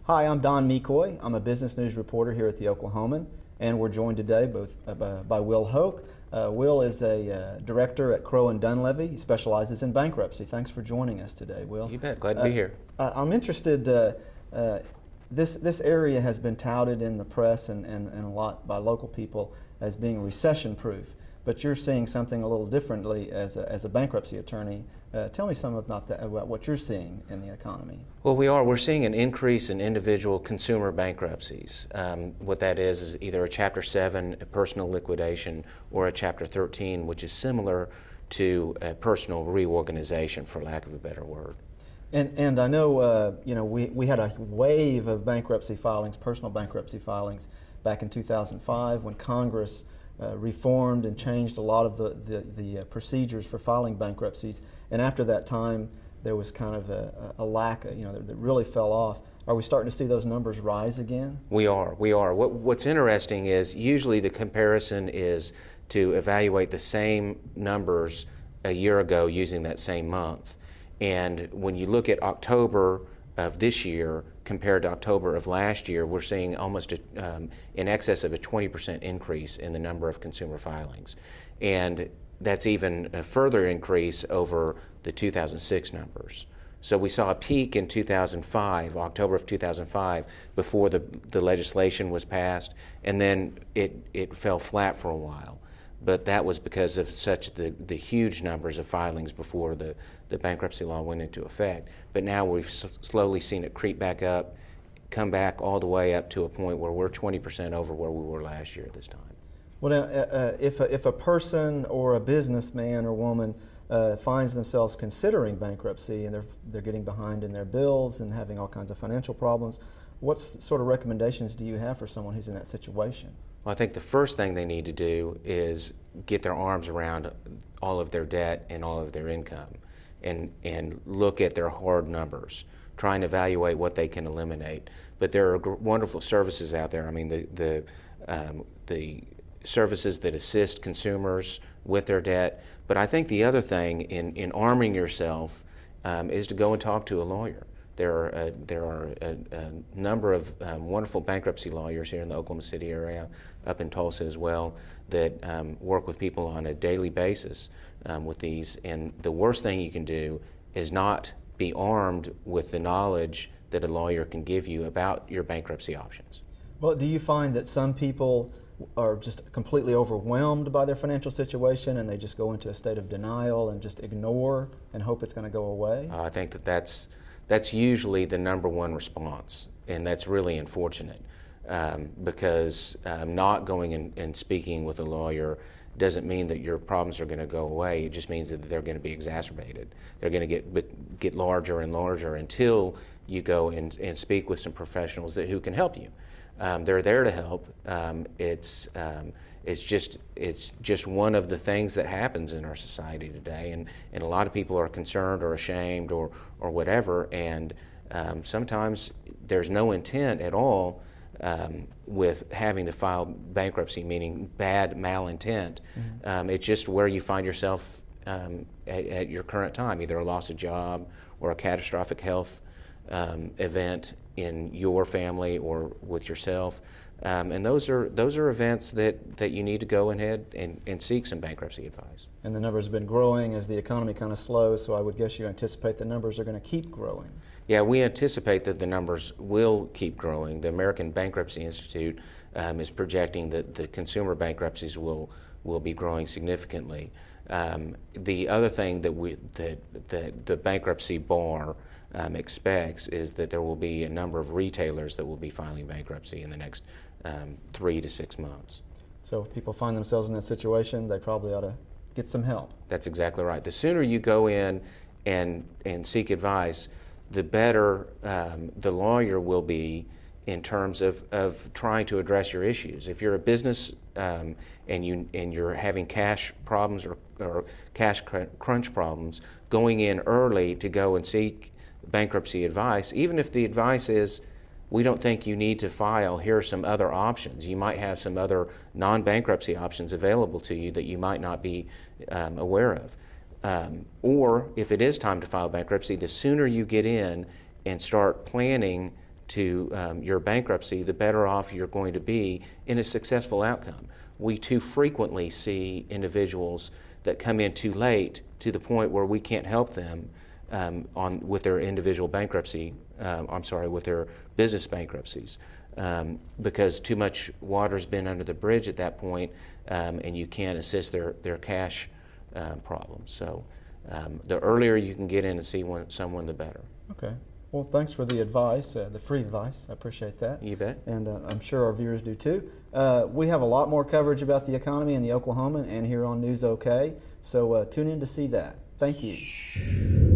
Hi, I'm Don Mecoy. I'm a business news reporter here at the Oklahoman, and we're joined today both by Will Hoch. Will is a director at Crow and Dunlevy. He specializes in bankruptcy. Thanks for joining us today, Will. You bet. Glad to be here. I'm interested. This area has been touted in the press and a lot by local people as being recession-proof, but you're seeing something a little differently as a bankruptcy attorney. Tell me some about that, about what you're seeing in the economy. Well, we're seeing an increase in individual consumer bankruptcies. What that is either a Chapter 7, a personal liquidation, or a Chapter 13, which is similar to a personal reorganization, for lack of a better word. And I know we had a wave of bankruptcy filings, personal bankruptcy filings, back in 2005 when Congress reformed and changed a lot of the procedures for filing bankruptcies. And after that time, there was kind of a lack, that really fell off. Are we starting to see those numbers rise again? We are. What's interesting is usually the comparison is to evaluate the same numbers a year ago using that same month. And when you look at October of this year compared to October of last year, we're seeing almost in excess of a 20% increase in the number of consumer filings. And that's even a further increase over the 2006 numbers. So we saw a peak in 2005, October of 2005, before the legislation was passed, and then it fell flat for a while. But that was because of such the huge numbers of filings before the bankruptcy law went into effect. But now we've slowly seen it creep back up, come back all the way up to a point where we're 20% over where we were last year at this time. Well, if a person or a businessman or woman finds themselves considering bankruptcy and they're getting behind in their bills and having all kinds of financial problems, what sort of recommendations do you have for someone who's in that situation? Well, I think the first thing they need to do is get their arms around all of their debt and all of their income and look at their hard numbers, try and evaluate what they can eliminate. But there are wonderful services out there. I mean, the services that assist consumers with their debt. But I think the other thing in arming yourself is to go and talk to a lawyer. There are a number of wonderful bankruptcy lawyers here in the Oklahoma City area, up in Tulsa as well, that work with people on a daily basis with these. And the worst thing you can do is not be armed with the knowledge that a lawyer can give you about your bankruptcy options. Well, do you find that some people are just completely overwhelmed by their financial situation and they just go into a state of denial and just ignore and hope it's going to go away? I think that's usually the number one response, and that's really unfortunate because not going and speaking with a lawyer doesn't mean that your problems are going to go away. It just means that they're going to be exacerbated. They're going to get larger and larger until you go and speak with some professionals who can help you. They're there to help. It's just one of the things that happens in our society today, and a lot of people are concerned or ashamed or whatever, and sometimes there's no intent at all with having to file bankruptcy, meaning bad malintent. Mm-hmm. It's just where you find yourself at your current time, either a loss of job or a catastrophic health event in your family or with yourself. And those are events that you need to go ahead and seek some bankruptcy advice. And the numbers have been growing as the economy kind of slows, so I would guess you anticipate the numbers are going to keep growing. Yeah, we anticipate that the numbers will keep growing. The American Bankruptcy Institute is projecting that the consumer bankruptcies will be growing significantly. The other thing that the bankruptcy bar expects is that there will be a number of retailers that will be filing bankruptcy in the next 3 to 6 months. So if people find themselves in that situation, they probably ought to get some help. That's exactly right. The sooner you go in and seek advice, the better the lawyer will be in terms of trying to address your issues. If you're a business and you're having cash problems or cash crunch problems, going in early to go and seek bankruptcy advice, even if the advice is, we don't think you need to file, here are some other options. You might have some other non-bankruptcy options available to you that you might not be aware of. Or if it is time to file bankruptcy, the sooner you get in and start planning to your bankruptcy, the better off you're going to be in a successful outcome. We too frequently see individuals that come in too late to the point where we can't help them with their individual bankruptcy, with their business bankruptcies, because too much water's been under the bridge at that point, and you can't assist their cash problems. So the earlier you can get in and see someone, the better. Okay. Well, thanks for the advice, the free advice. I appreciate that. You bet. And I'm sure our viewers do too. We have a lot more coverage about the economy in the Oklahoman and here on News OK, so tune in to see that. Thank you.